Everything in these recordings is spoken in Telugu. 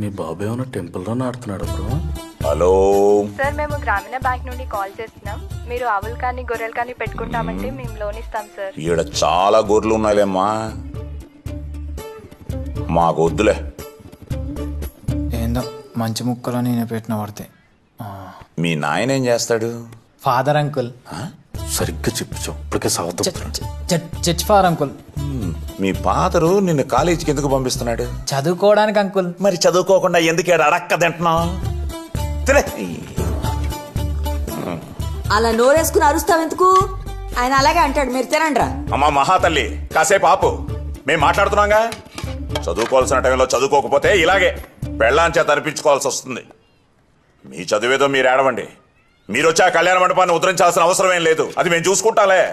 మీ బాబు ఏమైనా టెంపుల్లోనే ఆడుతున్నాడు బ్రో? హలో సార్, మేము గ్రామీణ బ్యాంక్ నుండి కాల్ చేస్తున్నాం. మీరు ఆవులు కానీ గొర్రెలు కానీ పెట్టుకుంటామంటే మేము లోన్ ఇస్తాం సార్. ఈడ చాలా గొర్రెలు ఉన్నాయిలేమ్మా, మాకు వద్దులే. ఏందో మంచి ముక్కలో నేను పెట్టిన పడితే. మీ నాయన ఏం చేస్తాడు? Father uncle. సరిగ్గా చెప్పించావు, ఇప్పటికే సాగుతున్నాడు. Church father uncle. మీ ఫాదరు నిన్ను కాలేజీకి ఎందుకు పంపిస్తున్నాడు? చదువుకోవడానికి అంకుల్. మరి చదువుకోకుండా ఎందుకు ఈడ అడక్క తింటున్నావు? తినే. అలా నోరేసుకుని అరుస్తావెందుకు? ఆయన అలాగే అంటాడు, మీరు తినండ్రా. అమ్మా మహాతల్లి, కాసేపు ఆపు, మేం మాట్లాడుతున్నాగా. చదువుకోవాల్సిన టైంలో చదువుకోకపోతే ఇలాగే పెళ్ళాం చేత అనిపించుకోవాల్సి వస్తుంది. మీ చదివేదో మీరు ఏడవండి. మీరు వచ్చి ఆ కళ్యాణ మండపాన్ని ఉద్ధరించాల్సిన అవసరం ఏం లేదు, అది మేము చూసుకుంటాలే.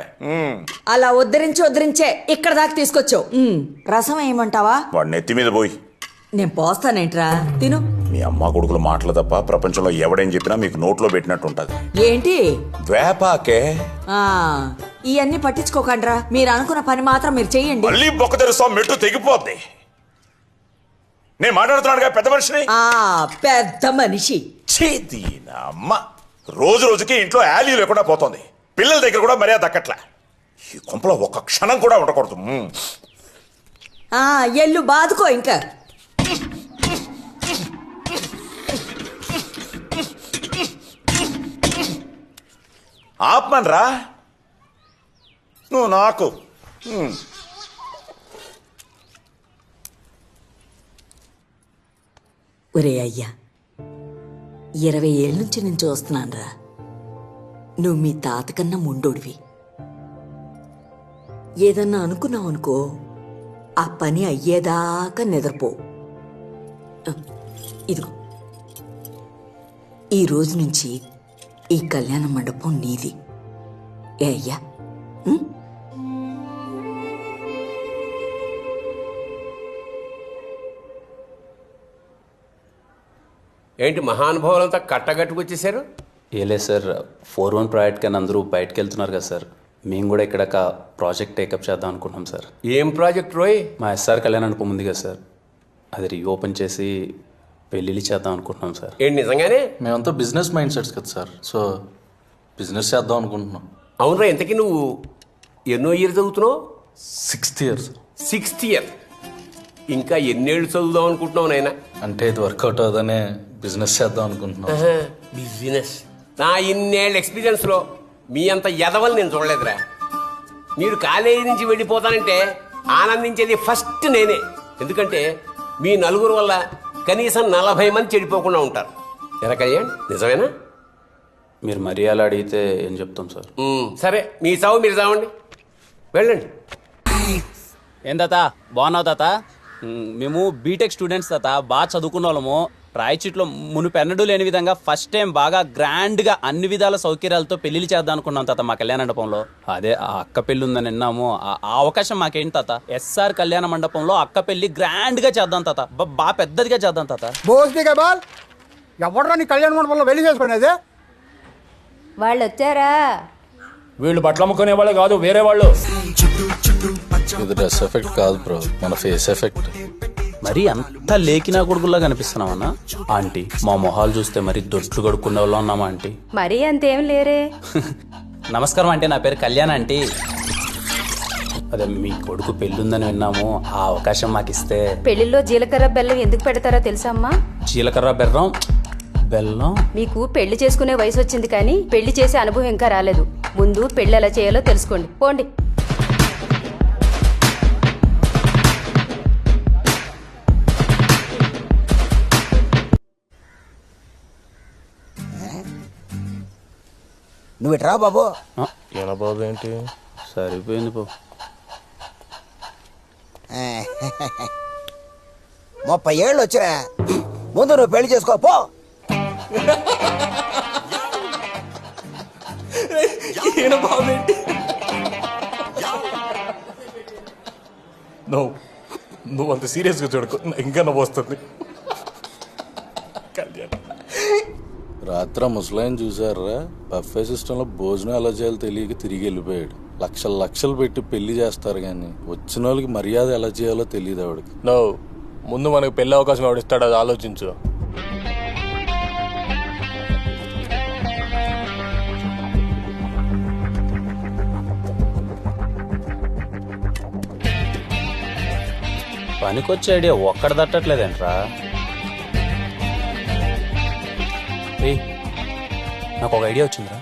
అలా ఉద్ధరించే ఇక్కడ దాకా తీసుకొచ్చావు. రసం ఏమంటావా? వాడు నెత్తి మీద పోయి. నేను పోస్తానేంట్రా, తిను. మీ అమ్మ కొడుకుల మాటలు తప్ప ప్రపంచంలో ఎవడేం చెప్పినా మీకు నోట్లో పెట్టినట్టు ఉంటది. ఏంటి వేపాకే ఇవన్నీ పట్టించుకోకండ్రా, మీరు అనుకున్న పని మాత్రం మీరు చెయ్యండి. మళ్ళీ బొక్క తెరుస్తాం, మెట్టు తెగిపోద్ది. నేను మాట్లాడుతున్నాడుగా పెద్ద మనిషిని. పెద్ద మనిషి. అమ్మ రోజు రోజుకి ఇంట్లో యాలీ లేకుండా పోతుంది. పిల్లల దగ్గర కూడా మర్యాద దక్కట్లే. ఈ కొంపలో ఒక్క క్షణం కూడా ఉండకూడదు. ఎల్లు బాదుకో ఇంకా. ఆపమనరా నువ్వు నాకు. ఒరే అయ్యా, 20 ఏళ్ళ నుంచి నేను చూస్తున్నానురా. నువ్వు మీ తాత కన్నా ముండోడివి. ఏదన్నా అనుకున్నావు అనుకో, ఆ పని అయ్యేదాకా నిద్రపో. ఇదిగో, ఈ రోజు నుంచి ఈ కళ్యాణ మండపం నీది. ఏ అయ్యా? ఏంటి మహానుభావులంతా కట్టగట్టుకొచ్చేసారు? ఏలే సార్, 4-1 ప్రాజెక్ట్ కానీ అందరూ బయటకు వెళ్తున్నారు కదా సార్. మేము కూడా ఇక్కడ ఒక ప్రాజెక్ట్ టేకప్ చేద్దాం అనుకుంటున్నాం సార్. ఏం ప్రాజెక్ట్ రోయ్? మా ఎస్ఆర్ కళ్యాణ మండపం ఉంది కదా సార్, అది రీఓపెన్ చేసి పెళ్ళిళ్ళు చేద్దాం అనుకుంటున్నాం సార్. ఏంటి నిజంగానే? మేమంతా బిజినెస్ మైండ్ సెట్స్ కదా సార్, సో బిజినెస్ చేద్దాం అనుకుంటున్నాం. అవునరా, ఇంతకీ నువ్వు ఎన్నో ఇయర్ చదువుతున్నావు? 6th year. 6th year. ఇంకా ఎన్నేళ్ళు చదువుదాం అనుకుంటున్నావు నాయన? అంటే ఇది వర్కౌట్ అవుదనే బిజినెస్ చేద్దాం అనుకుంటున్నాం. బిజినెస్. నా ఇన్నేళ్ళ ఎక్స్పీరియన్స్లో మీ అంత ఎదవలు నేను చూడలేదురా. మీరు కాలేజీ నుంచి వెళ్ళిపోతానంటే ఆనందించేది ఫస్ట్ నేనే. ఎందుకంటే మీ నలుగురు వల్ల కనీసం 40 మంది చెడిపోకుండా ఉంటారు. ఎరా కళ్యాణ్, నిజమేనా? మీరు మరీ అలా అడిగితే ఏం చెప్తాం సార్. సరే, మీ చావు మీరు చావండి, వెళ్ళండి. ఏం తాత, బాగున్నావు తాత? మేము బీటెక్ స్టూడెంట్స్ తాత, బాగా చదువుకున్న వాళ్ళము. రాయచీట్లో మునుపెన్నడూ లేని విధంగా ఫస్ట్ టైం బాగా గ్రాండ్గా అన్ని విధాల సౌకర్యాలతో పెళ్లిళ్ళు చేద్దాం అనుకున్నాం తాత మా కళ్యాణ మండపంలో. అదే ఆ అక్క పెళ్లి ఉందని విన్నాము. ఆ అవకాశం మాకేంటి తాత? ఎస్ఆర్ కళ్యాణ మండపంలో అక్క పెళ్లి గ్రాండ్గా చేద్దాం తాత, బాగా పెద్దదిగా చేద్దాం తాత. ఎవడరా నీ కళ్యాణ మండపంలో వెళ్ళి చేసుకునేది? వాళ్ళు వచ్చారా? వీళ్ళు బట్టలు అమ్ముకునే వాళ్ళు కాదు, వేరే వాళ్ళు. ఇది డ్రెస్ ఎఫెక్ట్ కాదు బ్రో, మన ఫేస్ ఎఫెక్ట్. మరి అంత లేకినా కొడుకుల్లా కనిపిస్తున్నామన్నా? ఆంటీ, మా మొహాలు చూస్తే మరి దొడ్లు కడుక్కునే వాళ్ళు ఉన్నామా ఆంటీ? మరీ అంతేం లేరే. నమస్కారం అంటే, నా పేరు కళ్యాణ్ ఆంటీ. అదే మీ కొడుకు పెళ్ళుందని విన్నాము, ఆ అవకాశం మాకు ఇస్తే. పెళ్లిలో జీలకర్ర బెల్లం ఎందుకు పెడతారో తెలుసా అమ్మా? జీలకర్ర బెల్లం. మీకు పెళ్లి చేసుకునే వయసు వచ్చింది కానీ పెళ్లి చేసే అనుభవం ఇంకా రాలేదు. ముందు పెళ్లి ఎలా చేయాలో తెలుసుకోండి, పోండి. నువ్వు ఇట్రా బాబు. ఎలా బాబు ఏంటి? సరిపోయింది బాబు. 30 ఏళ్ళు వచ్చా, ముందు నువ్వు పెళ్లి చేసుకో పో. నువ్వు అంత సీరియస్గా చూడకు, ఇంకా నవ్వు వస్తుంది. రాత్రి ముసలాయన చూసారా, బఫే సిస్టంలో భోజనం ఎలా చేయాలో తెలియక తిరిగి వెళ్ళిపోయాడు. లక్షలు పెట్టి పెళ్లి చేస్తారు కానీ వచ్చిన వాళ్ళకి మర్యాద ఎలా చేయాలో తెలియదు ఆవిడకి. ముందు మనకు పెళ్లి అవకాశం ఎవడిస్తాడు అది ఆలోచించు. పనికొచ్చే ఐడియా ఒక్కడ తట్టట్లేదేంట్రా? ఏయ్, నాకు ఒక ఐడియా వచ్చిందిరా.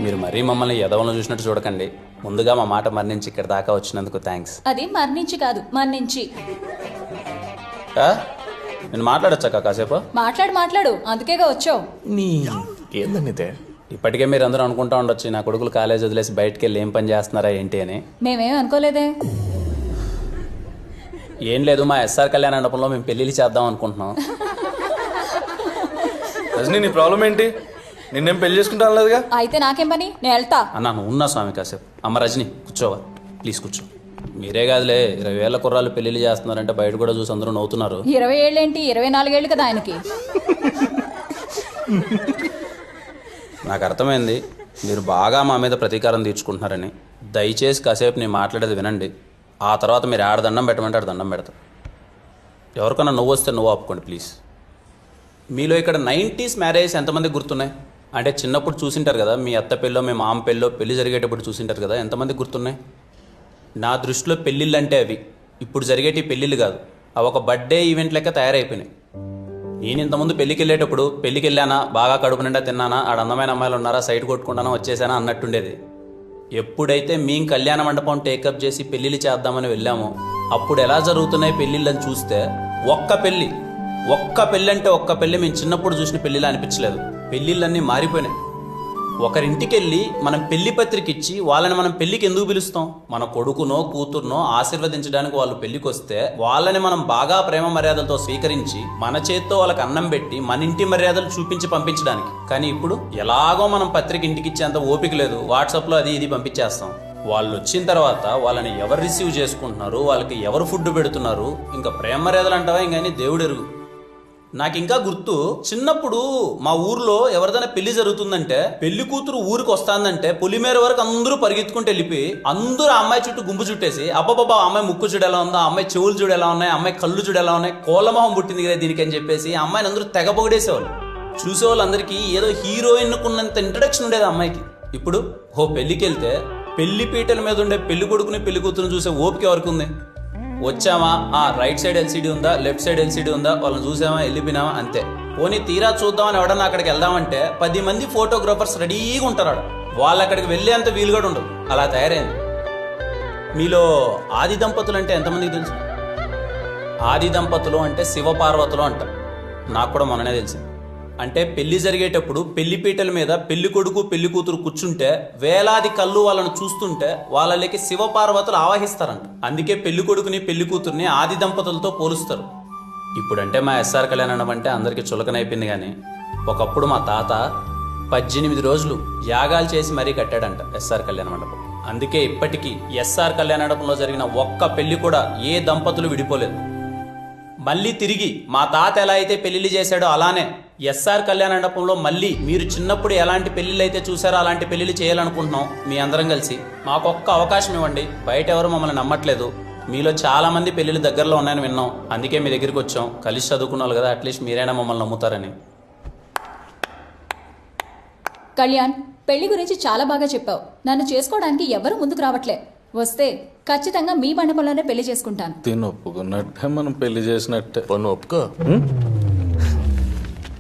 మీరు మరీ మమ్మల్ని ఎదవలను చూసినట్టు చూడకండి. ముందుగా మా మాట మరణించి ఇక్కడ దాకా వచ్చినందుకు థ్యాంక్స్. అది మరణించి కాదు మరణించి. నేను మాట్లాడొచ్చాక కాసేపు? మాట్లాడు అందుకేగా వచ్చావు. ఏందనితే ఇప్పటికే మీరు అందరూ అనుకుంటా ఉండొచ్చు నా కొడుకులు కాలేజ్ వదిలేసి బయటకు వెళ్ళి ఏం పని చేస్తున్నారా ఏంటి అని. మేమేం అనుకోలేదే. ఏం లేదు, మా ఎస్ఆర్ కళ్యాణ మండపంలో మేము పెళ్ళిళ్ళు చేద్దాం అనుకుంటున్నాం. రజనీ, నీ ప్రాబ్లం ఏంటి? నిన్నేం పెళ్లి చేసుకుంటాను లేదుగా. అయితే నాకేం పని, నేను వెళ్తా. అన్నా నువ్వు ఉన్నా స్వామి కాసేపు. అమ్మ రజని కూర్చోవా ప్లీజ్, కూర్చో. మీరే కాదులే 20 ఏళ్ల కుర్రాళ్ళు పెళ్ళిళ్ళు చేస్తున్నారంటే బయట కూడా చూసి అందరూ నవ్వుతున్నారు. 20 ఏళ్ళేంటి, 24 ఏళ్ళు కదా ఆయనకి. నాకు అర్థమైంది మీరు బాగా మా మీద ప్రతీకారం తీర్చుకుంటున్నారని. దయచేసి కాసేపు నేను మాట్లాడేది వినండి. ఆ తర్వాత మీరు ఆడ దండం పెట్టమంటే ఆడ దండం పెడతా. ఎవరికన్నా నువ్వు వస్తే నువ్వు ఆపుకోండి ప్లీజ్. మీలో ఇక్కడ 90s మ్యారేజ్ ఎంతమంది గుర్తున్నాయి? అంటే చిన్నప్పుడు చూసింటారు కదా, మీ అత్త పెళ్ళో మీ మామ పెళ్ళో పెళ్లి జరిగేటప్పుడు చూసింటారు కదా, ఎంతమంది గుర్తున్నాయి? నా దృష్టిలో పెళ్ళిళ్ళు అంటే అవి ఇప్పుడు జరిగేటి పెళ్ళిళ్ళు కాదు, అవి ఒక బర్త్డే ఈవెంట్ లెక్క తయారైపోయినాయి. నేను ఇంతకుముందు పెళ్ళికి వెళ్ళేటప్పుడు పెళ్ళికి వెళ్ళానా, బాగా కడుపు నిండా తిన్నానా, ఆడ అందమైన అమ్మాయిలు ఉన్నారా, సైట్ కొట్టుకుంటానా, వచ్చేసానా అన్నట్టుండేది. ఎప్పుడైతే మేము కళ్యాణ మండపం టేకప్ చేసి పెళ్ళిళ్ళు చేద్దామని వెళ్ళామో అప్పుడు ఎలా జరుగుతున్నాయి పెళ్ళిళ్ళని చూస్తే ఒక్క పెళ్ళి అంటే ఒక్క పెళ్ళి మేము చిన్నప్పుడు చూసిన పెళ్ళిలా అనిపించలేదు. పెళ్ళిళ్ళన్నీ మారిపోయినాయి. ఒకరింటికి వెళ్ళి మనం పెళ్లి పత్రిక ఇచ్చి వాళ్ళని మనం పెళ్లికి ఎందుకు పిలుస్తాం? మన కొడుకునో కూతురునో ఆశీర్వదించడానికి వాళ్ళు పెళ్లికి వస్తే వాళ్ళని మనం బాగా ప్రేమ మర్యాదలతో స్వీకరించి మన చేత్తో వాళ్ళకి అన్నం పెట్టి మన ఇంటి మర్యాదలు చూపించి పంపించడానికి. కానీ ఇప్పుడు ఎలాగో మనం పత్రిక ఇంటికి ఇచ్చేంత ఓపిక లేదు, వాట్సాప్లో అది ఇది పంపించేస్తాం. వాళ్ళు వచ్చిన తర్వాత వాళ్ళని ఎవరు రిసీవ్ చేసుకుంటున్నారు, వాళ్ళకి ఎవరు ఫుడ్ పెడుతున్నారు, ఇంకా ప్రేమ మర్యాదలు అంటావా ఇంకని దేవుడు ఎరుగు. నాకు ఇంకా గుర్తు, చిన్నప్పుడు మా ఊర్లో ఎవరిదైనా పెళ్లి జరుగుతుందంటే పెళ్లి కూతురు ఊరికి వస్తాందంటే పొలిమేర వరకు అందరూ పరిగెత్తుకుంటూ వెళ్ళిపోయి అందరూ ఆ అమ్మాయి చుట్టూ గుంపు చుట్టేసి అబ్బాబా అమ్మాయి ముక్కు చూడు ఎలా ఉందా, అమ్మాయి చెవులు చూడు ఎలా ఉన్నాయి, అమ్మాయి కళ్ళు చూడు ఎలా ఉన్నాయి, కోళ్ళమొహం పుట్టింది కదా దీనికి అని చెప్పేసి ఆ అమ్మాయిని అందరూ తెగ పొగిడేసేవాళ్ళు. చూసేవాళ్ళందరికీ ఏదో హీరోయిన్ కున్నంత ఇంట్రడక్షన్ ఉండేది ఆ అమ్మాయికి. ఇప్పుడు పెళ్లికి వెళ్తే పెళ్లి పీటల మీద ఉండే పెళ్లి కొడుకుని పెళ్లి కూతురుని చూసే ఓపిక ఎవరికి ఉంది? వచ్చామా, రైట్ సైడ్ ఎల్సీడీ ఉందా, లెఫ్ట్ సైడ్ ఎల్సీడీ ఉందా, వాళ్ళని చూసామా, వెళ్ళిపోయినామా, అంతే. పోనీ తీరా చూద్దామని ఎవడన్నా అక్కడికి వెళ్దామంటే 10 మంది ఫోటోగ్రాఫర్స్ రెడీగా ఉంటారు. వాళ్ళు అక్కడికి వెళ్ళేంత వీలు కూడా ఉండదు, అలా తయారైంది. మీలో ఆది దంపతులు అంటే ఎంతమందికి తెలుసు? ఆది దంపతులు అంటే శివపార్వతులు అంటారు. నాకు కూడా మొన్ననే తెలిసింది. అంటే పెళ్లి జరిగేటప్పుడు పెళ్లి పీటల మీద పెళ్లి కొడుకు పెళ్లి కూతురు కూర్చుంటే వేలాది కళ్ళు వాళ్ళను చూస్తుంటే వాళ్ళకి శివపార్వతులు ఆవాహిస్తారంట. అందుకే పెళ్లి కొడుకుని పెళ్లి కూతుర్ని ఆది దంపతులతో పోలుస్తారు. ఇప్పుడంటే మా ఎస్ఆర్ కళ్యాణం అంటే అందరికీ చులకనైపోయింది. కానీ ఒకప్పుడు మా తాత 18 రోజులు యాగాలు చేసి మరీ కట్టాడంట ఎస్ఆర్ కళ్యాణ మండపం. అందుకే ఇప్పటికీ ఎస్ఆర్ కళ్యాణ మండపంలో జరిగిన ఒక్క పెళ్లి కూడా ఏ దంపతులు విడిపోలేదు. మళ్ళీ తిరిగి మా తాత ఎలా అయితే పెళ్లిళ్ళు చేశాడో అలానే ఎస్ఆర్ కళ్యాణ మండపంలో మళ్ళీ మీరు చిన్నప్పుడు ఎలాంటి పెళ్లిళ్ళు అయితే చూసారో అలాంటి పెళ్లిళ్ళు చేయాలనుకుంటున్నాం. మీ అందరం కలిసి మాకొక్క అవకాశం ఇవ్వండి. బయట ఎవరు మమ్మల్ని నమ్మట్లేదు. మీలో చాలా మంది పెళ్లిళ్ళు దగ్గరలో ఉన్నాయని విన్నాం, అందుకే మీ దగ్గరికి వచ్చాం. కలిసి చదువుకున్నాం కదా, అట్లీస్ట్ మీరైనా మమ్మల్ని నమ్ముతారని. కళ్యాణ్, పెళ్లి గురించి చాలా బాగా చెప్పావు. నన్ను చేసుకోవడానికి ఎవరు ముందుకు రావట్లే. వస్తే ఖచ్చితంగా మీ మండపంలోనే పెళ్లి చేసుకుంటాను. తిని ఒప్పుకున్నట్టే మనం పెళ్లి చేసినట్టే. పన్ను ఒప్పుకో.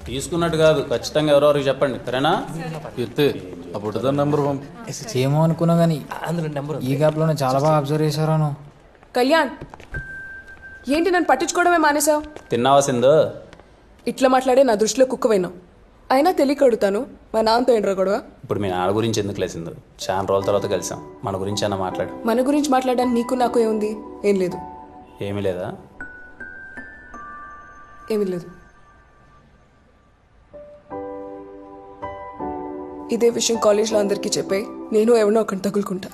తీసుకున్నట్టు కాదు, ఖచ్చితంగా ఎవరెవరికి చెప్పండి, సరేనా? ఎత్తే అప్పుడు నెంబర్ పంపి. ఏమో అనుకున్నా కానీ ఈ గ్యాప్లోనే చాలా బాగా అబ్జర్వ్ చేశారాను. కళ్యాణ్, ఏంటి నన్ను పట్టించుకోవడమే మానేసావు? తిన్నావా సింధు? ఇట్లా మాట్లాడే నా దృష్టిలో కుక్కవైనావు. అయినా తెలియక అడుగుతాను, మా నాన్నతో ఏంట్రా గొడవ? ఇప్పుడు మీ నాన్న గురించి ఎందుకు లేసిందో, చాలా రోజుల తర్వాత కలిసాం, మన గురించి అన్న మాట్లాడు. మన గురించి మాట్లాడడానికి నీకు నాకు ఏముంది? ఏం లేదు. ఏమీ లేదా? ఏమీ లేదు. ఇదే విషయం కాలేజ్లో అందరికీ చెప్పాయి నేను ఎవరినో ఒకటి తగులుకుంటా.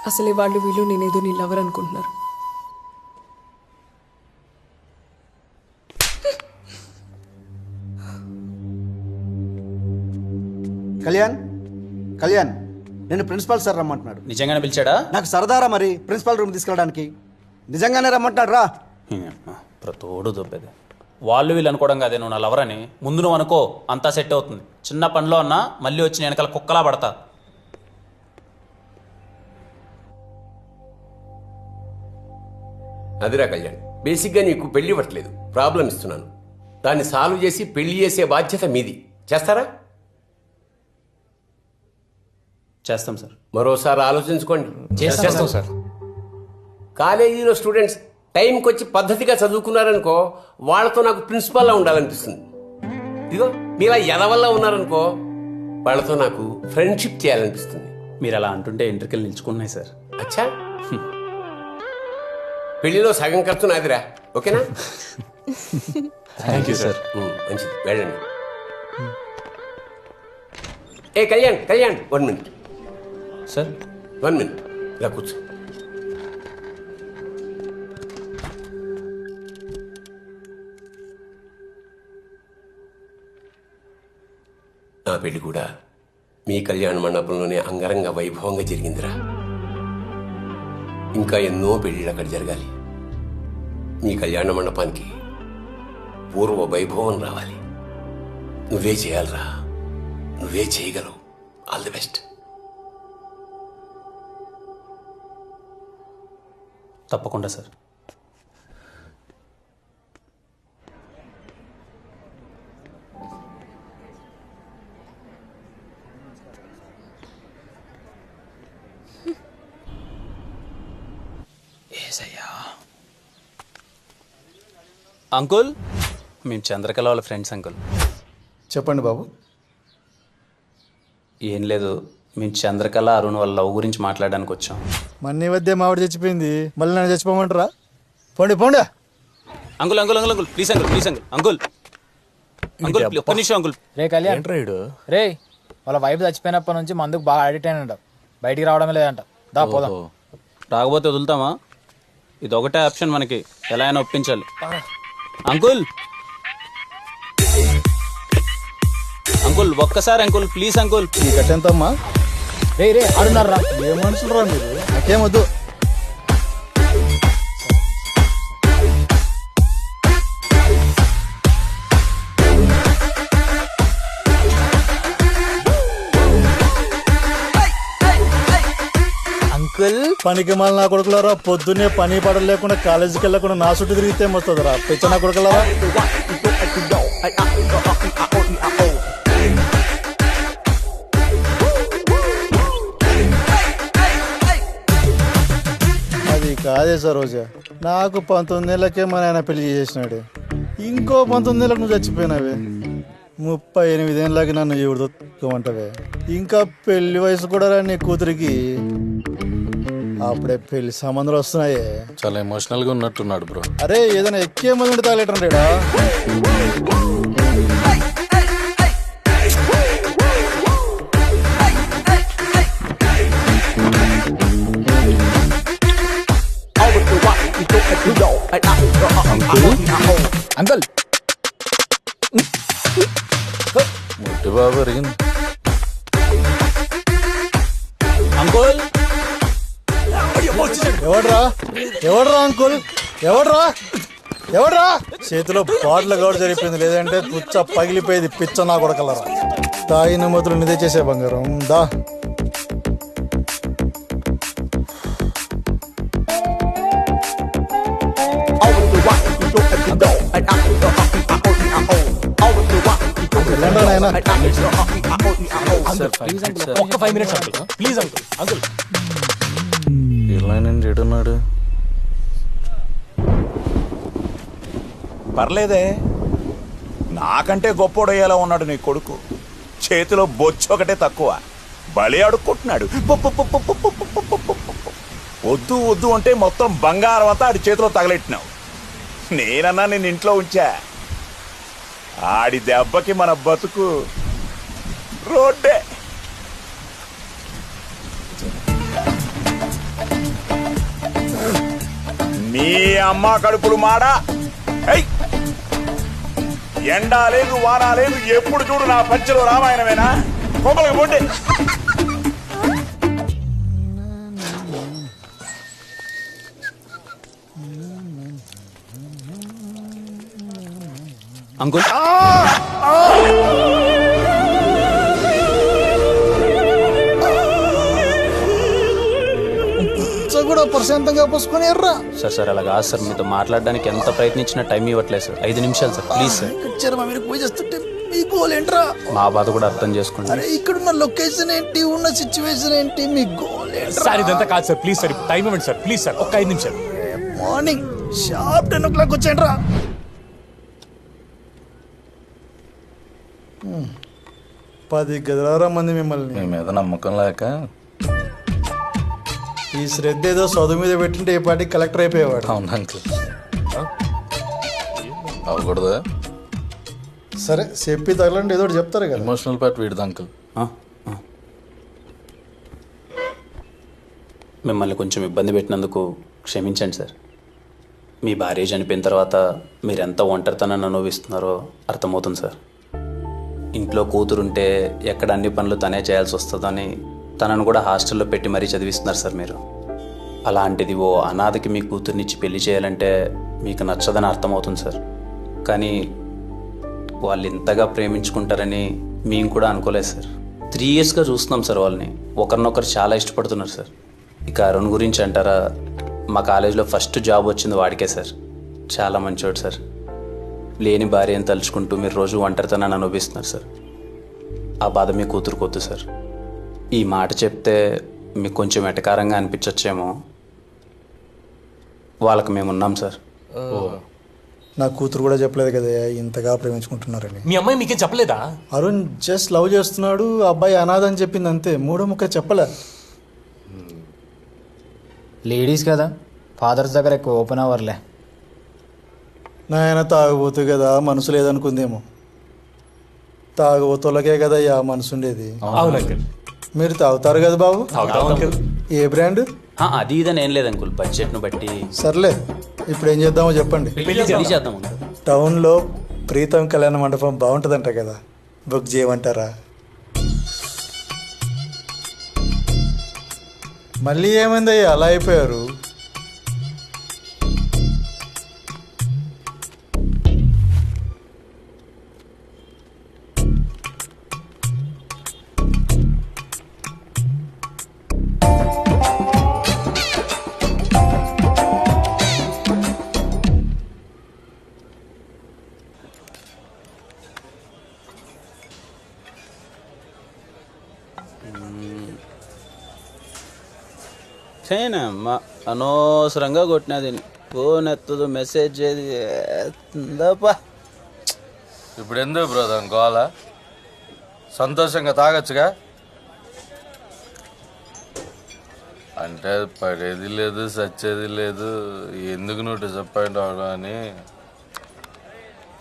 అసలే వాళ్ళు వీళ్ళు నేనేదో నీ లవర్ అనుకుంటున్నారు. కళ్యాణ్ కళ్యాణ్ నేను ప్రిన్సిపాల్ సార్ రమ్మంటున్నాడు. నిజంగానే పిలిచాడా? నాకు సరదారా మరి ప్రిన్సిపాల్ రూమ్ తీసుకెళ్ళడానికి. నిజంగానే రమ్మంటున్నాడు రా. ప్రతోడు దొబ్బేది. వాళ్ళు వీళ్ళు అనుకోవడం కాదే నువ్వు నా లవర్ అని. ముందు నువ్వు అనుకో, అంతా సెట్ అవుతుంది. చిన్న పనిలో అన్నా మళ్ళీ వచ్చి నేను వెనకాల కుక్కలా పడతా. అదిరా కళ్యాణ్, బేసిక్గా నీకు పెళ్లి ఇవ్వట్లేదు, ప్రాబ్లం ఇస్తున్నాను. దాన్ని సాల్వ్ చేసి పెళ్లి చేసే బాధ్యత మీది. చేస్తారా? చేస్తాం సార్. మరోసారి ఆలోచించుకోండి. చేస్తాం సార్. కాలేజీలో స్టూడెంట్స్ టైంకి వచ్చి పద్ధతిగా చదువుకున్నారనుకో, వాళ్ళతో నాకు ప్రిన్సిపాల్లా ఉండాలనిపిస్తుంది. ఇదిగో మీలా ఎదవల్లా ఉన్నారనుకో, వాళ్ళతో నాకు ఫ్రెండ్షిప్ చేయాలనిపిస్తుంది. మీరు అలా అంటుంటే ఎంట్రికలు నిల్చుకున్నాయి సార్. అచ్చా, పెళ్లిలో సగం ఖర్చు నాదిరా. ఓకేనా? Thank you sir. మంచిది, వెళ్ళండి. ఏ Kalyan Kalyan 1 minute sir. 1 minute ఇలా కూర్చో. నా పెళ్లి కూడా మీ కళ్యాణ మండపంలోనే అంగరంగ వైభవంగా జరిగిందిరా. ఇంకా ఎన్నో పెళ్లిళ్ళు అక్కడ జరగాలి. మీ కళ్యాణ మండపానికి పూర్వ వైభవం రావాలి. నువ్వే చేయాలరా, నువ్వే చేయగలవు. All the best. తప్పకుండా సార్. అంకుల్, మేము చంద్రకళ వాళ్ళ ఫ్రెండ్స్ అంకుల్. చెప్పండి బాబు. ఏం లేదు, మేము చంద్రకళ అరుణ్ వాళ్ళ లవ్ గురించి మాట్లాడడానికి వచ్చాం. మన్ని వద్దే మావిడ చచ్చిపోయింది, మళ్ళీ నన్ను చచ్చిపోమంటారా? పోండి పోండి. Uncle uncle uncle uncle please uncle, please uncle uncle uncle ఒక్క నిమిషం అంకుల్. రే కళ్యాణ్, రే వాళ్ళ వైఫ్ చచ్చిపోయినప్పటి నుంచి మందుకు బాగా అడిక్ట్ అయినంట, బయటికి రావడమే లేదంట. దా పోదాం. రాకపోతే వదులుతామా? ఇది ఒకటే ఆప్షన్ మనకి, ఎలా అయినా ఒప్పించాలి. అంకుల్ అంకుల్ ఒక్కసారి అంకుల్ ప్లీజ్ అంకుల్. ఈ కట్టెంతమ్మా? రే రే ఆడున్నారా? ఏ మనుషులు రా మీరు, నాకేమొద్దు. అంకుల్ పనికి మళ్ళీ నా కొడుకులారా, పొద్దున్నే పని పడలు లేకుండా కాలేజీకి వెళ్ళకుండా నా చుట్టూ తిరిగితే ఏమొస్తుందిరా పిచ్చ నా కొడుకులారా. అది కాదే సరోజా, నాకు 19 ఏళ్ళకే మా నాయన పెళ్లి చేసేసినాడు. ఇంకో 19 ఏళ్ళకి నువ్వు చచ్చిపోయినావే. 38 ఏళ్ళకి నన్ను ఎవడు దొక్కుమంటావే. ఇంకా పెళ్లి వయసు కూడా రా నీ కూతురికి. అప్పుడే పెళ్లి సంబంధాలు వస్తున్నాయే. చాలా ఎమోషనల్ గా ఉన్నట్టున్నాడు బ్రో. అరే ఏదైనా ఎక్కే మంది తాగలేటంటాడా? అంకుల్ ముట్టి బాబు అరిగింది. అంకుల్ ఎవడ్రా ఎవడ్రా అంకుల్, ఎవడ్రా ఎవడ్రా? చేతిలో బాటిల్ గౌడ జరిపోయింది, లేదంటే పుచ్చ పగిలిపోయేది పిచ్చ నా కొడకలరా. తాగిన మొదలు నిదే చేసే బంగారం దా. ఒక్క 5 minutes uncle, please uncle. Uncle ఇలా నేను చెడున్నాడు. పర్లేదే, నాకంటే గొప్పోడయ్యేలా ఉన్నాడు నీ కొడుకు. చేతిలో బొచ్చు ఒకటే తక్కువ, బలి అడుక్కుంటున్నాడు. వద్దు వద్దు అంటే మొత్తం బంగారం అంతా ఆడి చేతిలో తగలెట్టినావు. నేనన్నా నేను ఇంట్లో ఉంచా. ఆడి దెబ్బకి మన బతుకు రోడ్డే. మీ అమ్మ కడుపులు మాడ. ఏయ్! ఎండా లేదు వానా లేదు, ఎప్పుడు చూడు నా పంచలో రామాయణమేనా? కొమ్మలకి పోండి. అంకుల్ కూడా ప్రశాంతంగా పోసుకొని ఎర్రా సార్ సార్ అలా కాదు సార్, మీతో మాట్లాడడానికి ఎంత ప్రయత్నించినా టైం ఇవ్వట్లేదు సార్. 5 నిమిషాలు సార్, ప్లీజ్ సార్. చర్మ మీరు పూజ చేస్తుంటే మీ గోల్ ఏంట్రా? మా బాధ కూడా అర్థం చేసుకోండి. అరే ఇక్కడున్న లొకేషన్ ఏంటి, ఉన్న సిచ్యువేషన్ ఏంటి, మీ గోల్ ఏంట్రా? సార్ ఇదంతా కాదు సార్, ప్లీజ్ సార్ టైం ఇవ్వండి సార్, ప్లీజ్ సార్ ఒక్క 5 నిమిషాలు. మార్నింగ్ షార్ప్ 10 o'clock వచ్చేయండి రా. 10 గదిలారా మంది మిమ్మల్ని. మీ మీద నమ్మకం లేక ఈ శ్రద్ధ ఏదో చదువు మీద పెట్టింటే ఏ పాటికి కలెక్టర్ అయిపోయేవాడు. అవును అంకుల్. అవ్వకూడదా? సరే చెప్పి తగలండి, ఏదో ఒకటి చెప్తారు కదా. ఎమోషనల్ పార్ట్ వీడిది అంకుల్. మిమ్మల్ని కొంచెం ఇబ్బంది పెట్టినందుకు క్షమించండి సార్. మీ భార్య చనిపోయిన తర్వాత మీరెంత ఒంటరితనాన్ని అనుభవిస్తున్నారో అర్థమవుతుంది సార్. ఇంట్లో కూతురుంటే ఎక్కడ అన్ని పనులు తనే చేయాల్సి వస్తుందని తనను కూడా హాస్టల్లో పెట్టి మరీ చదివిస్తున్నారు సార్ మీరు. అలాంటిది ఓ అనాథకి మీ కూతుర్నిచ్చి పెళ్లి చేయాలంటే మీకు నచ్చదని అర్థమవుతుంది సార్. కానీ వాళ్ళు ఇంతగా ప్రేమించుకుంటారని మేము కూడా అనుకోలేదు సార్. 3 yearsగా చూస్తున్నాం సార్ వాళ్ళని. ఒకరినొకరు చాలా ఇష్టపడుతున్నారు సార్. ఇక అరుణ్ గురించి అంటారా, మా కాలేజీలో ఫస్ట్ జాబ్ వచ్చింది వాడికే సార్. చాలా మంచివాడు సార్. లేని భార్యను తలుచుకుంటూ మీరు రోజు ఒంటరితనాన్ని అనుభవిస్తున్నారు సార్. ఆ బాధ మీ కూతురుకొద్దు సార్. ఈ మాట చెప్తే మీకు కొంచెం ఎటకారంగా అనిపించచ్చేమో, వాళ్ళకి మేము ఉన్నాం సార్. నా కూతురు కూడా చెప్పలేదు కదా ఇంతగా ప్రేమించుకుంటున్నారని. మీ అమ్మాయి మీకేం చెప్పలేదా? అరుణ్ జస్ట్ లవ్ చేస్తున్నాడు, అబ్బాయి అనాథ అని చెప్పింది అంతే. మూడో ముక్క చెప్పలే. లేడీస్ కదా, ఫాదర్స్ దగ్గర ఎక్కువ ఓపెన్ అవర్లే. నాయన తాగబోతు కదా, మనసు లేదనుకుందేమో. తాగబోతులకే కదా మనసు ఉండేది. మీరు తాగుతారు కదా బాబు? ఏ బ్రాండ్? అది ఇదని ఏం లేదు అంకుల్, బడ్జెట్ను బట్టి. సర్లే, ఇప్పుడు ఏం చేద్దామో చెప్పండి. చేద్దాం. టౌన్లో ప్రీతం కళ్యాణ మండపం బాగుంటుందంట కదా, బుక్ చేయమంటారా? మళ్ళీ ఏమైందయ్యా అలా అయిపోయారు? చేయనమ్మా అనవసరంగా కొట్టినది. ఫోన్ ఎత్తదు, మెసేజ్ చేది ఎత్తుందప్పా. ఇప్పుడు ఎందుకు బ్రదర్ గోల? సంతోషంగా తాగొచ్చుగా. అంటే పడేది లేదు, సచ్చేది లేదు, ఎందుకు నువ్వు డిసప్పాయింట్ అవడం అని.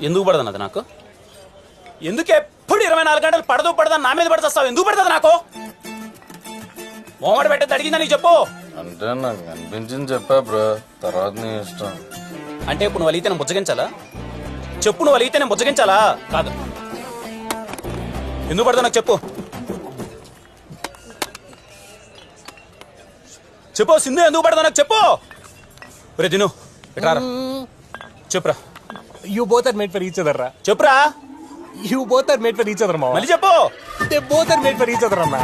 ఎందుకు పడదు అది నాకు? ఎందుకు ఎప్పుడు 24 గంటలు పడదని నా మీద పడుతావు? ఎందుకు పడుతుంది నాకు? మోమడి పెట్టేది అడిగిందా నీకు చెప్పు. అంటే నాకు అనిపించింది చెప్పా బ్రో, తర్వాత నీ ఇష్టం. అంటే ఇప్పుడు నువ్వు అలిగితే నేను బుజ్జగించాలా? చెప్పు, నువ్వు అలిగితే నేను బుజ్జగించాలా? కాదు. ఎందుకు పడతావు నాకు చెప్పు. చెప్పు సింధు, ఎందుకు పడతావు నాకు చెప్పు. రే దిను ఎట్రారా, చెప్పురా. You both are made for each other రా. చెప్పురా. You both are made for each other మా. మళ్ళీ చెప్పు. They both are made for each other అన్నా.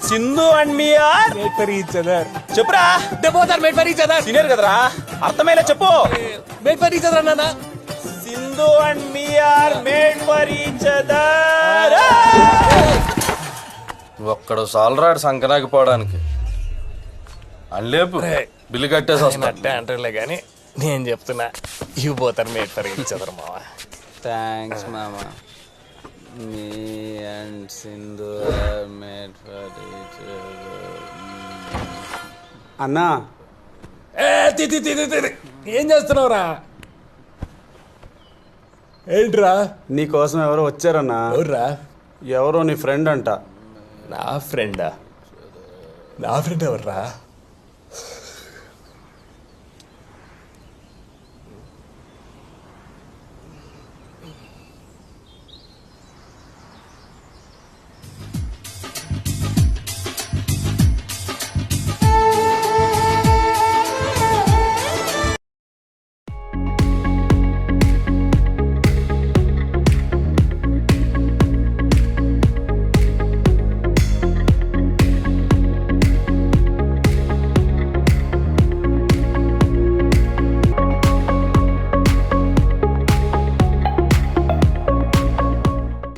Sindhu and me are made for each other. చెప్పురా. They both are made for each other. Senior కదరా, అర్థమయ్యేలా చెప్పు. మేడ్ ఫర్ ఈచ్ అదర్ అన్నా. Sindhu and me are made for each other. ఒక్కడు సాలరాడు సంకనాకి పోవడానికి. అల్లేపు బిల్లు కట్టేసి వస్తా అంటారులే కానీ నేను చెప్తున్నా, you both are made for each other మావా. థ్యాంక్స్ మామా. Me and Sindhu are made for each other. అన్నా ఏం చేస్తున్నావురా? ఏంట్రా? నీకోసం ఎవరో వచ్చారన్నా. ఎవర్రా? ఎవరో నీ ఫ్రెండ్ అంట. నా ఫ్రెండా? నా ఫ్రెండ్ ఎవర్రా?